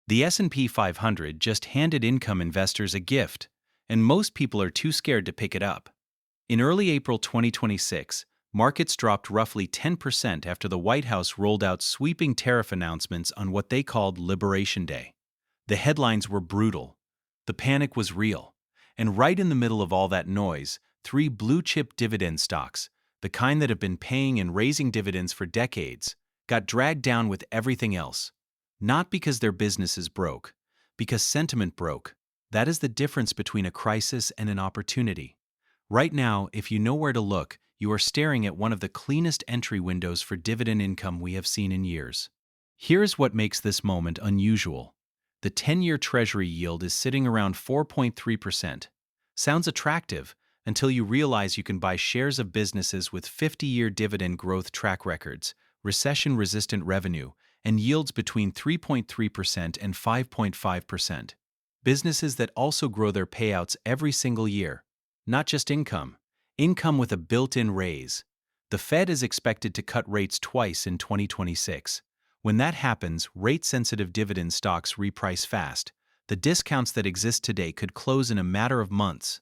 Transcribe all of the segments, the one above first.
The S&P 500 just handed income investors a gift, and most people are too scared to pick it up. In early April 2026, markets dropped roughly 10% after the White House rolled out sweeping tariff announcements on what they called Liberation Day. The headlines were brutal. The panic was real. And right in the middle of all that noise, three blue-chip dividend stocks, the kind that have been paying and raising dividends for decades, got dragged down with everything else. Not because their businesses broke, because sentiment broke. That is the difference between a crisis and an opportunity. Right now, if you know where to look, you are staring at one of the cleanest entry windows for dividend income we have seen in years. Here's what makes this moment unusual. The 10-year Treasury yield is sitting around 4.3%. Sounds attractive until you realize you can buy shares of businesses with 50-year dividend growth track records, recession-resistant revenue, and yields between 3.3% and 5.5%. Businesses that also grow their payouts every single year. Not just income with a built-in raise. The Fed is expected to cut rates twice in 2026. When that happens, rate-sensitive dividend stocks reprice fast. The discounts that exist today could close in a matter of months.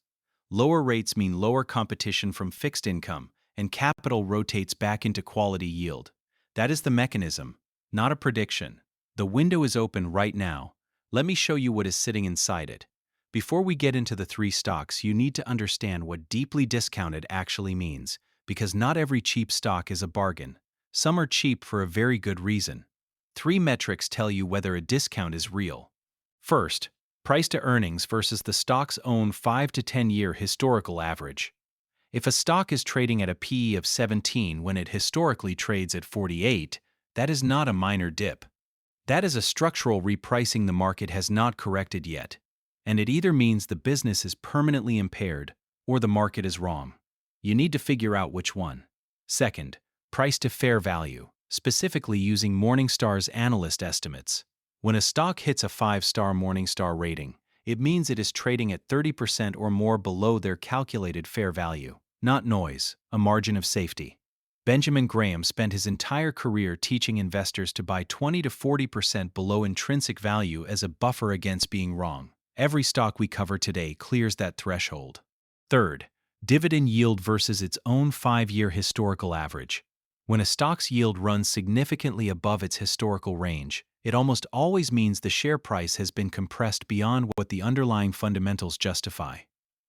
Lower rates mean lower competition from fixed income, and capital rotates back into quality yield. That is the mechanism, not a prediction. The window is open right now. Let me show you what is sitting inside it. Before we get into the three stocks, you need to understand what deeply discounted actually means, because not every cheap stock is a bargain. Some are cheap for a very good reason. Three metrics tell you whether a discount is real. First, price to earnings versus the stock's own 5 to 10-year historical average. If a stock is trading at a PE of 17 when it historically trades at 48, that is not a minor dip. That is a structural repricing the market has not corrected yet. And it either means the business is permanently impaired or the market is wrong. You need to figure out which one. Second, price to fair value, specifically using Morningstar's analyst estimates. When a stock hits a 5-star Morningstar rating, it means it is trading at 30% or more below their calculated fair value. Not noise, a margin of safety. Benjamin Graham spent his entire career teaching investors to buy 20 to 40% below intrinsic value as a buffer against being wrong. Every stock we cover today clears that threshold. Third, dividend yield versus its own 5-year historical average. When a stock's yield runs significantly above its historical range, it almost always means the share price has been compressed beyond what the underlying fundamentals justify.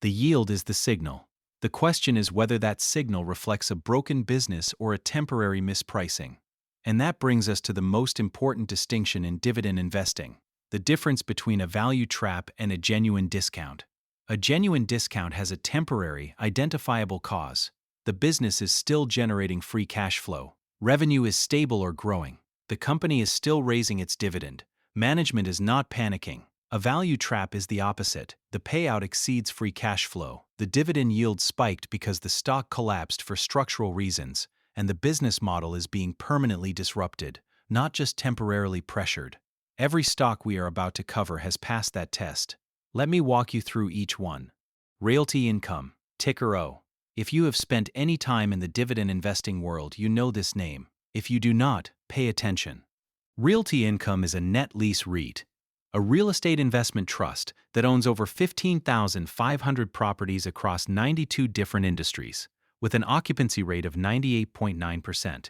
The yield is the signal. The question is whether that signal reflects a broken business or a temporary mispricing. And that brings us to the most important distinction in dividend investing: the difference between a value trap and a genuine discount. A genuine discount has a temporary, identifiable cause. The business is still generating free cash flow. Revenue is stable or growing. The company is still raising its dividend. Management is not panicking. A value trap is the opposite. The payout exceeds free cash flow. The dividend yield spiked because the stock collapsed for structural reasons, and the business model is being permanently disrupted, not just temporarily pressured. Every stock we are about to cover has passed that test. Let me walk you through each one. Realty Income, ticker O. If you have spent any time in the dividend investing world, you know this name. If you do not, pay attention. Realty Income is a net lease REIT, a real estate investment trust that owns over 15,500 properties across 92 different industries, with an occupancy rate of 98.9%.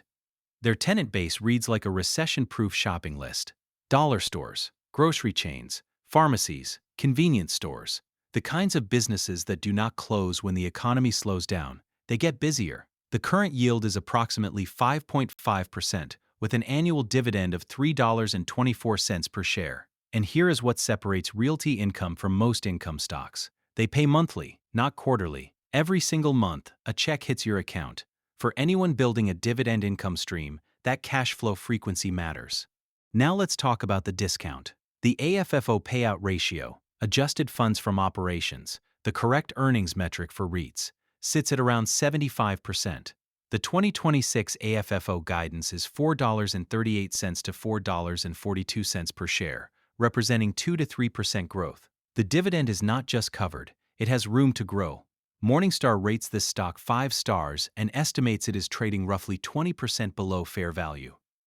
Their tenant base reads like a recession-proof shopping list. Dollar stores, grocery chains, pharmacies, convenience stores, the kinds of businesses that do not close when the economy slows down. They get busier. The current yield is approximately 5.5%, with an annual dividend of $3.24 per share. And here is what separates Realty Income from most income stocks. They pay monthly, not quarterly. Every single month, a check hits your account. For anyone building a dividend income stream, that cash flow frequency matters. Now let's talk about the discount. The AFFO payout ratio, adjusted funds from operations, the correct earnings metric for REITs, sits at around 75%. The 2026 AFFO guidance is $4.38 to $4.42 per share, representing 2 to 3% growth. The dividend is not just covered, it has room to grow. Morningstar rates this stock 5 stars and estimates it is trading roughly 20% below fair value.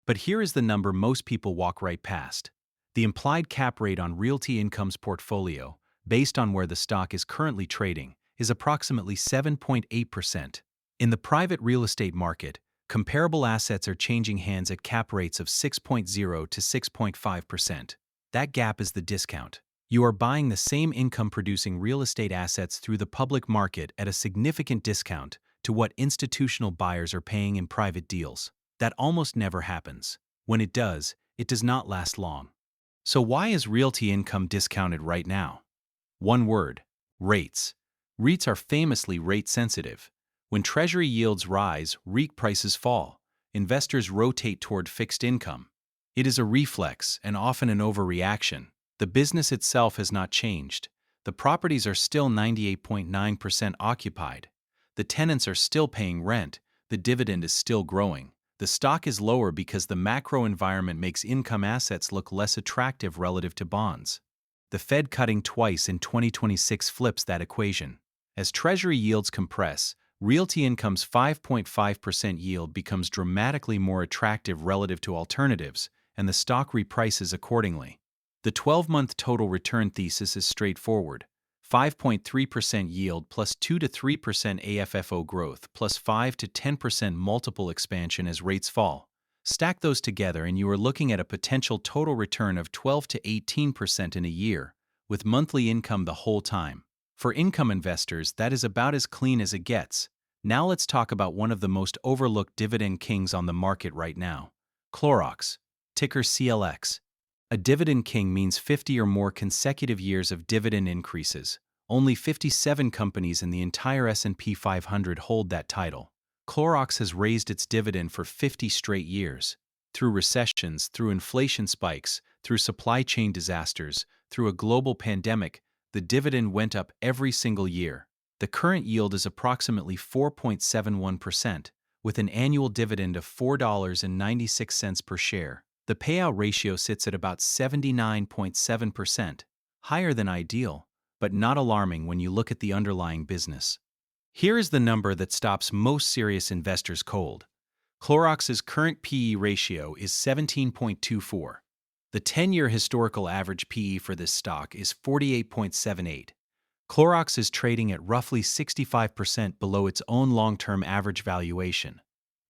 But here is the number most people walk right past. The implied cap rate on Realty Income's portfolio, based on where the stock is currently trading, is approximately 7.8%. In the private real estate market, comparable assets are changing hands at cap rates of 6.0 to 6.5%. That gap is the discount. You are buying the same income-producing real estate assets through the public market at a significant discount to what institutional buyers are paying in private deals. That almost never happens. When it does not last long. So why is Realty Income discounted right now? One word: rates. REITs are famously rate-sensitive. When Treasury yields rise, REIT prices fall. Investors rotate toward fixed income. It is a reflex and often an overreaction. The business itself has not changed. The properties are still 98.9% occupied. The tenants are still paying rent. The dividend is still growing. The stock is lower because the macro environment makes income assets look less attractive relative to bonds. The Fed cutting twice in 2026 flips that equation. As Treasury yields compress, Realty Income's 5.5% yield becomes dramatically more attractive relative to alternatives, and the stock reprices accordingly. The 12-month total return thesis is straightforward: 5.3% yield plus 2 to 3% AFFO growth plus 5 to 10% multiple expansion as rates fall. Stack those together and you are looking at a potential total return of 12 to 18% in a year, with monthly income the whole time. For income investors, that is about as clean as it gets. Now let's talk about one of the most overlooked dividend kings on the market right now: Clorox, ticker CLX. A dividend king means 50 or more consecutive years of dividend increases. Only 57 companies in the entire S&P 500 hold that title. Clorox has raised its dividend for 50 straight years. Through recessions, through inflation spikes, through supply chain disasters, through a global pandemic, the dividend went up every single year. The current yield is approximately 4.71%, with an annual dividend of $4.96 per share. The payout ratio sits at about 79.7%, higher than ideal, but not alarming when you look at the underlying business. Here is the number that stops most serious investors cold. Clorox's current PE ratio is 17.24. The 10-year historical average PE for this stock is 48.78. Clorox is trading at roughly 65% below its own long-term average valuation.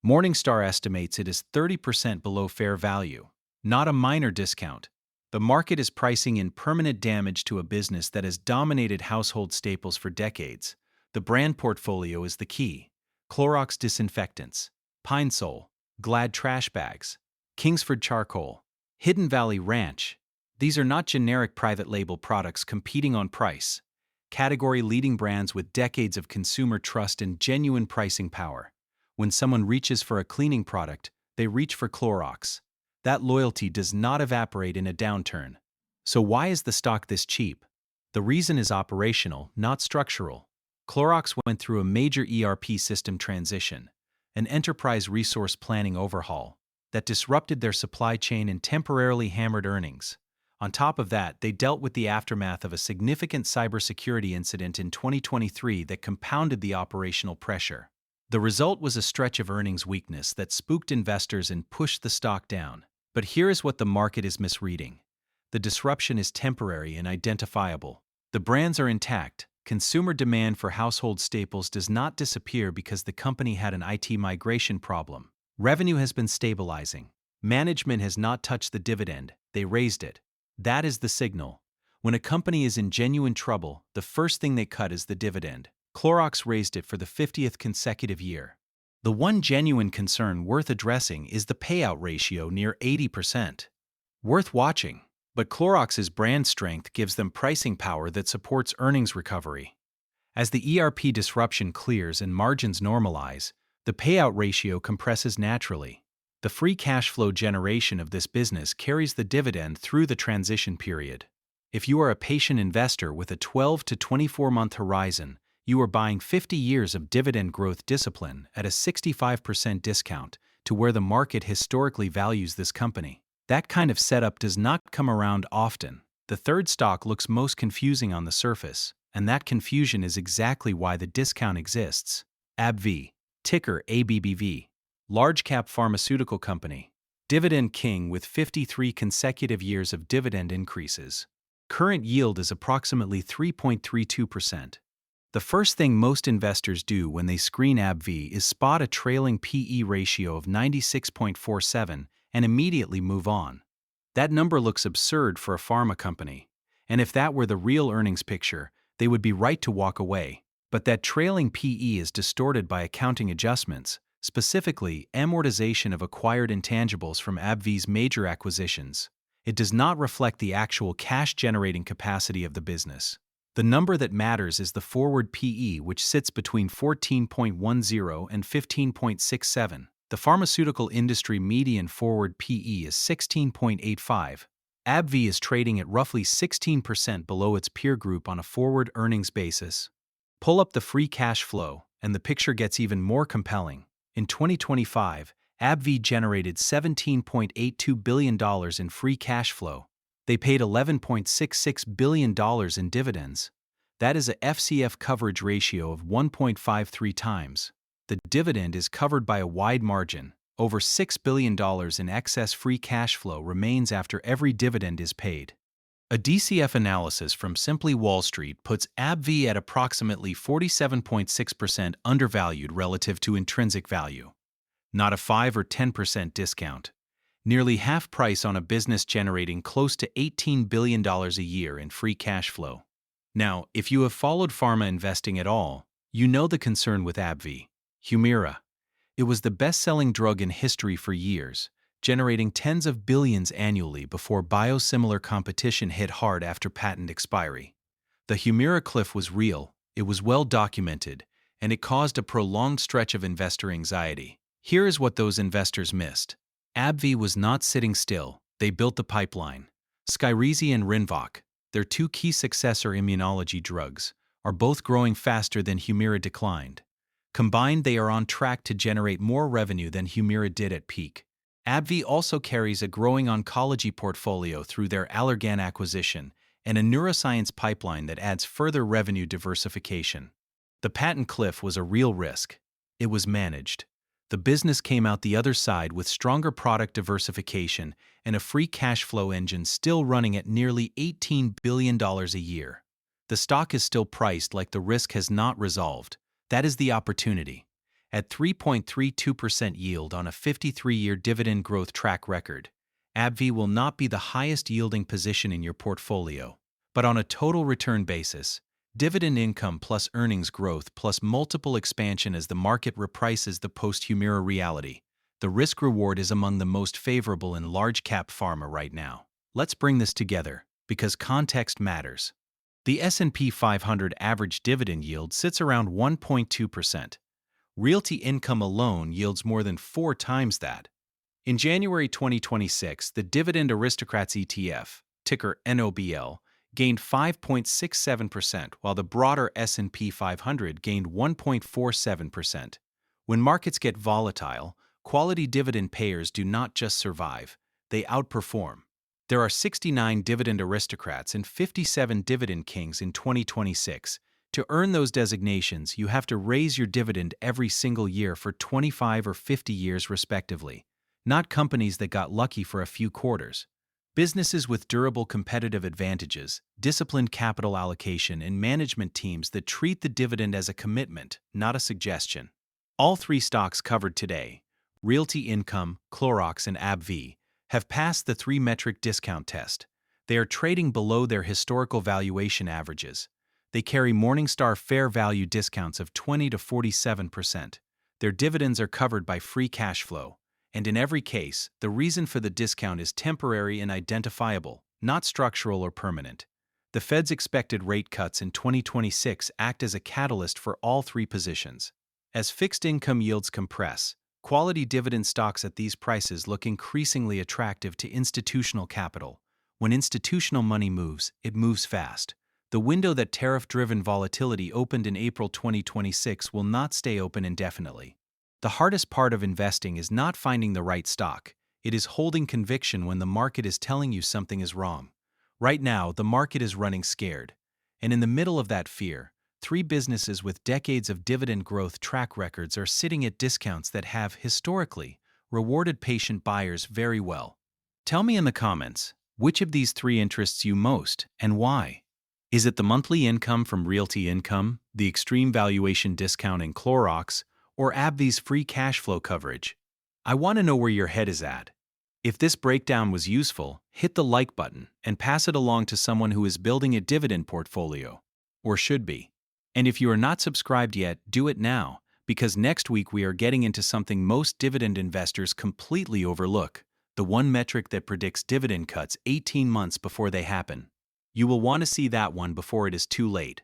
Morningstar estimates it is 30% below fair value. Not a minor discount. The market is pricing in permanent damage to a business that has dominated household staples for decades. The brand portfolio is the key. Clorox disinfectants, Pine Sol, Glad trash bags, Kingsford charcoal, Hidden Valley Ranch. These are not generic private label products competing on price. Category-leading brands with decades of consumer trust and genuine pricing power. When someone reaches for a cleaning product, they reach for Clorox. That loyalty does not evaporate in a downturn. So why is the stock this cheap? The reason is operational, not structural. Clorox went through a major ERP system transition, an enterprise resource planning overhaul, that disrupted their supply chain and temporarily hammered earnings. On top of that, they dealt with the aftermath of a significant cybersecurity incident in 2023 that compounded the operational pressure. The result was a stretch of earnings weakness that spooked investors and pushed the stock down. But here is what the market is misreading. The disruption is temporary and identifiable. The brands are intact. Consumer demand for household staples does not disappear because the company had an IT migration problem. Revenue has been stabilizing. Management has not touched the dividend, they raised it. That is the signal. When a company is in genuine trouble, the first thing they cut is the dividend. Clorox raised it for the 50th consecutive year. The one genuine concern worth addressing is the payout ratio near 80%. Worth watching, but Clorox's brand strength gives them pricing power that supports earnings recovery. As the ERP disruption clears and margins normalize, the payout ratio compresses naturally. The free cash flow generation of this business carries the dividend through the transition period. If you are a patient investor with a 12 to 24-month horizon, you are buying 50 years of dividend growth discipline at a 65% discount to where the market historically values this company. That kind of setup does not come around often. The third stock looks most confusing on the surface, and that confusion is exactly why the discount exists. AbbVie, ticker ABBV, large-cap pharmaceutical company. Dividend king with 53 consecutive years of dividend increases. Current yield is approximately 3.32%. The first thing most investors do when they screen AbbVie is spot a trailing PE ratio of 96.47 and immediately move on. That number looks absurd for a pharma company, and if that were the real earnings picture, they would be right to walk away. But that trailing PE is distorted by accounting adjustments, specifically amortization of acquired intangibles from AbbVie's major acquisitions. It does not reflect the actual cash-generating capacity of the business. The number that matters is the forward PE, which sits between 14.10 and 15.67. The pharmaceutical industry median forward PE is 16.85. AbbVie is trading at roughly 16% below its peer group on a forward earnings basis. Pull up the free cash flow, and the picture gets even more compelling. In 2025, AbbVie generated $17.82 billion in free cash flow. They paid $11.66 billion in dividends. That is a FCF coverage ratio of 1.53 times. The dividend is covered by a wide margin. Over $6 billion in excess free cash flow remains after every dividend is paid. A DCF analysis from Simply Wall Street puts AbbVie at approximately 47.6% undervalued relative to intrinsic value. Not a 5 or 10% discount. Nearly half price on a business generating close to $18 billion a year in free cash flow. Now, if you have followed pharma investing at all, you know the concern with AbbVie. Humira. It was the best-selling drug in history for years, generating tens of billions annually before biosimilar competition hit hard after patent expiry. The Humira cliff was real, it was well documented, and it caused a prolonged stretch of investor anxiety. Here is what those investors missed. AbbVie was not sitting still, they built the pipeline. Skyrizi and Rinvoq, their two key successor immunology drugs, are both growing faster than Humira declined. Combined, they are on track to generate more revenue than Humira did at peak. AbbVie also carries a growing oncology portfolio through their Allergan acquisition and a neuroscience pipeline that adds further revenue diversification. The patent cliff was a real risk. It was managed. The business came out the other side with stronger product diversification and a free cash flow engine still running at nearly $18 billion a year. The stock is still priced like the risk has not resolved. That is the opportunity. At 3.32% yield on a 53-year dividend growth track record, AbbVie will not be the highest yielding position in your portfolio. But on a total return basis, dividend income plus earnings growth plus multiple expansion as the market reprices the post-Humira reality, the risk-reward is among the most favorable in large-cap pharma right now. Let's bring this together, because context matters. The S&P 500 average dividend yield sits around 1.2%. Realty income alone yields more than 4 times that. In January 2026, the Dividend Aristocrats ETF, ticker NOBL, gained 5.67%, while the broader S&P 500 gained 1.47%. When markets get volatile, quality dividend payers do not just survive, they outperform. There are 69 Dividend Aristocrats and 57 Dividend Kings in 2026. To earn those designations, you have to raise your dividend every single year for 25 or 50 years respectively, not companies that got lucky for a few quarters. Businesses with durable competitive advantages, disciplined capital allocation, and management teams that treat the dividend as a commitment, not a suggestion. All three stocks covered today, Realty Income, Clorox, and AbbVie, have passed the 3-metric discount test. They are trading below their historical valuation averages. They carry Morningstar fair value discounts of 20 to 47%. Their dividends are covered by free cash flow. And in every case, the reason for the discount is temporary and identifiable, not structural or permanent. The Fed's expected rate cuts in 2026 act as a catalyst for all three positions. As fixed income yields compress, quality dividend stocks at these prices look increasingly attractive to institutional capital. When institutional money moves, it moves fast. The window that tariff-driven volatility opened in April 2026 will not stay open indefinitely. The hardest part of investing is not finding the right stock. It is holding conviction when the market is telling you something is wrong. Right now, the market is running scared. And in the middle of that fear, 3 businesses with decades of dividend growth track records are sitting at discounts that have, historically, rewarded patient buyers very well. Tell me in the comments, which of these three interests you most and why? Is it the monthly income from Realty Income, the extreme valuation discount in Clorox, or AbbVie's free cash flow coverage? I want to know where your head is at. If this breakdown was useful, hit the like button and pass it along to someone who is building a dividend portfolio, or should be. And if you are not subscribed yet, do it now, because next week we are getting into something most dividend investors completely overlook, the one metric that predicts dividend cuts 18 months before they happen. You will want to see that one before it is too late.